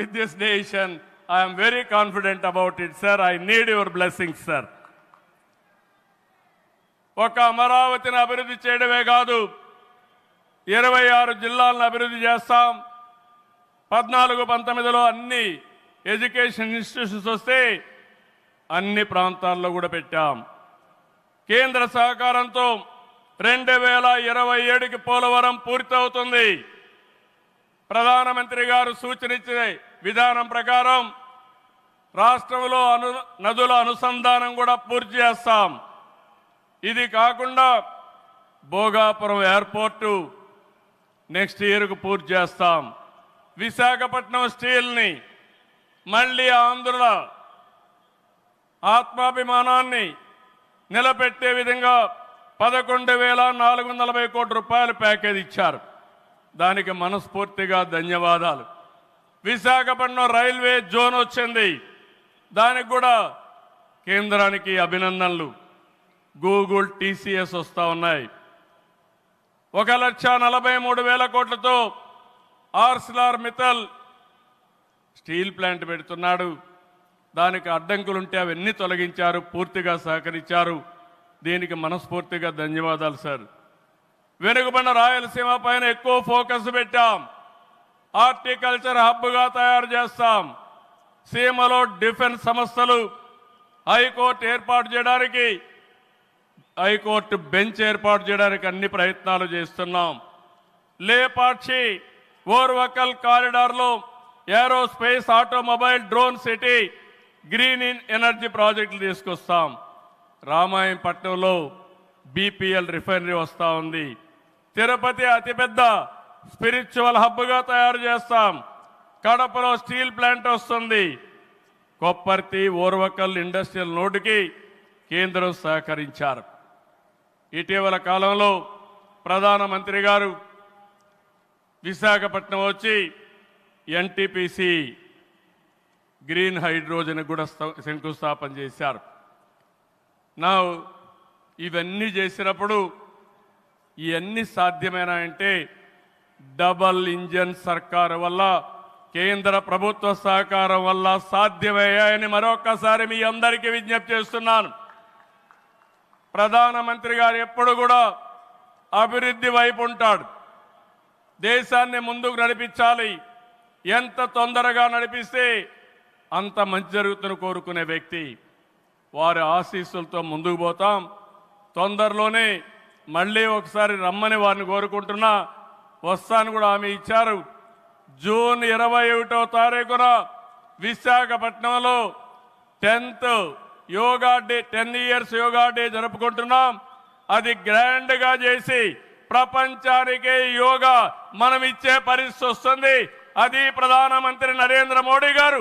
with this nation. I am very confident about it, sir. I need your blessings, sir. ఒక అమరావతిని అభివృద్ధి చేయడమే కాదు, 26 జిల్లాలను అభివృద్ధి చేస్తాం. 14-19లో అన్ని ఎడ్యుకేషన్ ఇన్స్టిట్యూషన్స్ వస్తే అన్ని ప్రాంతాల్లో కూడా పెట్టాం. కేంద్ర సహకారంతో 2027కి పోలవరం పూర్తవుతుంది. ప్రధానమంత్రి గారు సూచనిచ్చే విధానం ప్రకారం రాష్ట్రంలో నదుల అనుసంధానం కూడా పూర్తి చేస్తాం. ఇది కాకుండా భోగాపురం ఎయిర్పోర్టు నెక్స్ట్ ఇయర్కు పూర్తి చేస్తాం. విశాఖపట్నం స్టీల్ని మళ్ళీ ఆంధ్రుల ఆత్మాభిమానాన్ని నిలబెట్టే విధంగా 11,440 కోట్ల రూపాయల ప్యాకేజ్ ఇచ్చారు. దానికి మనస్ఫూర్తిగా ధన్యవాదాలు. విశాఖపట్నం రైల్వే జోన్ వచ్చింది, దానికి కూడా కేంద్రానికి అభినందనలు. గూగుల్, టీసీఎస్ వస్తూ ఉన్నాయి. 1,43,000 కోట్లతో ఆర్సిలార్ మిత్తల్ స్టీల్ ప్లాంట్ పెడుతున్నాడు. దానికి అడ్డంకులుంటే అవన్నీ తొలగించారు, పూర్తిగా సహకరించారు. దీనికి మనస్ఫూర్తిగా ధన్యవాదాలు సార్. వెనుకబడిన రాయలసీమ పైన ఎక్కువ ఫోకస్ పెట్టాం. హార్టికల్చర్ హబ్గా తయారు చేస్తాం. సీమలో డిఫెన్స్ సంస్థలు, హైకోర్టు ఏర్పాటు చేయడానికి, హైకోర్టు బెంచ్ ఏర్పాటు చేయడానికి అన్ని ప్రయత్నాలు చేస్తున్నాం. లేపాక్షి ఓర్వకల్ కారిడార్లో aerospace, automobile, drone city, green energy ప్రాజెక్టులు తీసుకొస్తాం. రామాయంపట్నంలో బీపీఎల్ రిఫైనరీ వస్తూ ఉంది. తిరుపతి అతిపెద్ద స్పిరిచువల్ హబ్గా తయారు చేస్తాం. కడపలో స్టీల్ ప్లాంట్ వస్తుంది. కొప్పర్తి, ఓర్వకల్ ఇండస్ట్రియల్ నోటుకి కేంద్రం సహకరించారు. ఇటీవల కాలంలో ప్రధానమంత్రి గారు విశాఖపట్నం వచ్చి ఎన్టీపీసీ గ్రీన్ హైడ్రోజన్ కూడా శంకుస్థాపన చేశారు. నా ఇవన్నీ చేసినప్పుడు ఇవన్నీ సాధ్యమేనా డబల్ ఇంజన్ సర్కారు వల్ల, కేంద్ర ప్రభుత్వ సహకారం వల్ల సాధ్యమయ్యాయని మరొకసారి మీ అందరికీ విజ్ఞప్తి చేస్తున్నాను. ప్రధానమంత్రి గారు ఎప్పుడు కూడా అభివృద్ధి వైపు ఉంటాడు. దేశాన్ని ముందుకు నడిపించాలి. ఎంత తొందరగా నడిపిస్తే అంత మంచి జరుగుతున్న కోరుకునే వ్యక్తి. వారి ఆశీస్సులతో ముందుకు పోతాం. తొందరలోనే మళ్ళీ ఒకసారి రమ్మని వారిని కోరుకుంటున్నా. వస్తాను కూడా హామీ ఇచ్చారు. జూన్ 21వ తారీఖున విశాఖపట్నంలో 10th yoga day, 10 years yoga day జరుపుకుంటున్నాం. అది గ్రాండ్గా చేసి ప్రపంచానికే యోగా మనం ఇచ్చే పరిస్థితి వస్తుంది. అది ప్రధానమంత్రి నరేంద్ర మోడీ గారు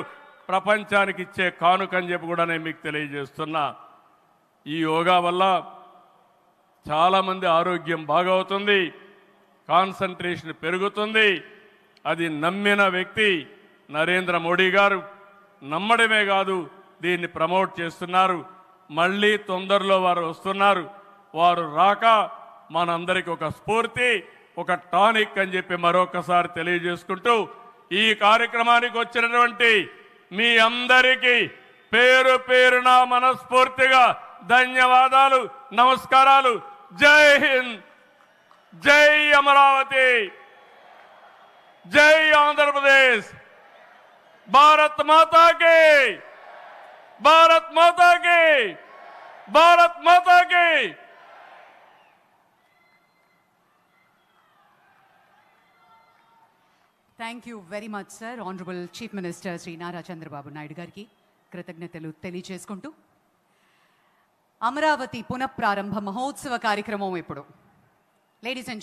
ప్రపంచానికి ఇచ్చే కానుకని చెప్పి కూడా నేను మీకు తెలియజేస్తున్నా. ఈ యోగా వల్ల చాలామంది ఆరోగ్యం బాగవుతుంది, కాన్సంట్రేషన్ పెరుగుతుంది. అది నమ్మిన వ్యక్తి నరేంద్ర మోడీ గారు. నమ్మడమే కాదు, దీన్ని ప్రమోట్ చేస్తున్నారు. మళ్ళీ తొందరలో వారు వస్తున్నారు. వారు రాక మనందరికీ ఒక స్ఫూర్తి, ఒక టానిక్ అని చెప్పి మరొకసారి తెలియజేసుకుంటూ ఈ కార్యక్రమానికి వచ్చినటువంటి మీ అందరికీ పేరు పేరున మనస్ఫూర్తిగా ధన్యవాదాలు, నమస్కారాలు. జై హింద్, జై అమరావతి, జై ఆంధ్రప్రదేశ్. భారత్ మాతా కి, భారత్ మాతా కి, భారత్ మాతా కి. Thank you very much sir. Honourable chief minister Shri Nara Chandrababu Naidu గారికి కృతజ్ఞతలు తెలియజేసుకుంటూ అమరావతి పునఃప్రారంభ మహోత్సవ కార్యక్రమం ఇప్పుడు. Ladies and